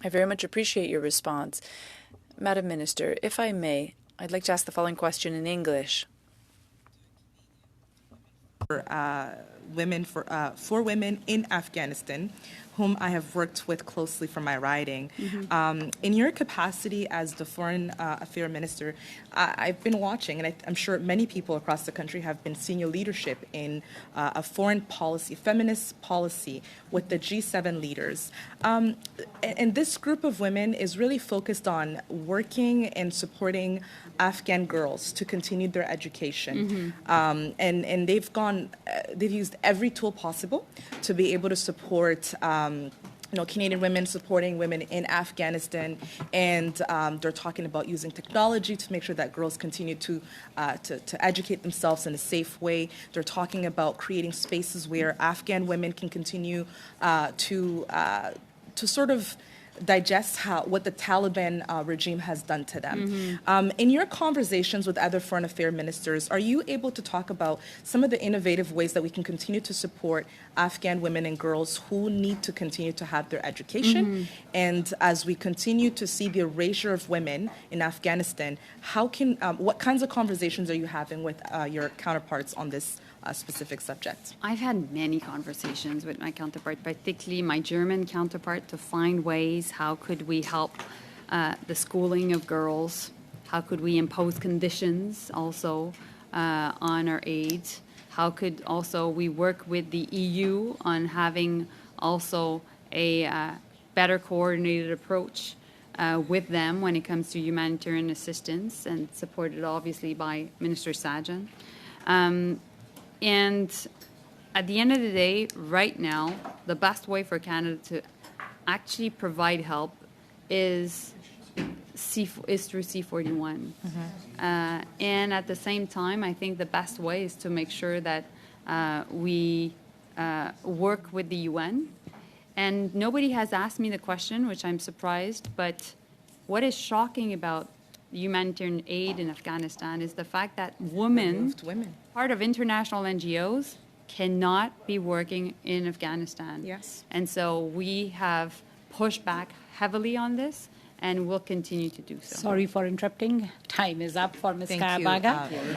I very much appreciate your response. Madam Minister, if I may, I'd like to ask the following question in English. For women in Afghanistan, whom I have worked with closely for my riding. In your capacity as the Foreign Affairs Minister, I've been watching, and I'm sure many people across the country have been seeing your leadership in a foreign policy, feminist policy with the G7 leaders. And this group of women is really focused on working and supporting Afghan girls to continue their education. And they've used every tool possible to be able to support Canadian women, supporting women in Afghanistan, and they're talking about using technology to make sure that girls continue to educate themselves in a safe way. They're talking about creating spaces where Afghan women can continue to sort of digest what the Taliban regime has done to them. In your conversations with other foreign affairs ministers, are you able to talk about some of the innovative ways that we can continue to support Afghan women and girls who need to continue to have their education? And as we continue to see the erasure of women in Afghanistan, what kinds of conversations are you having with your counterparts on this specific subject? I've had many conversations with my counterpart, particularly my German counterpart, to find ways how could we help the schooling of girls, how could we impose conditions also on our aid, how could also we work with the EU on having also a better coordinated approach with them when it comes to humanitarian assistance, and supported obviously by Minister Sajjan. And at the end of the day, right now, the best way for Canada to actually provide help is through C-41. And at the same time, I think the best way is to make sure that we work with the UN. And nobody has asked me the question, which I'm surprised, but what is shocking about humanitarian aid in Afghanistan is the fact that women, part of international NGOs, cannot be working in Afghanistan. Yes. And so we have pushed back heavily on this, and will continue to do so. Sorry for interrupting. Time is up for Ms. Thank you. Kayabaga.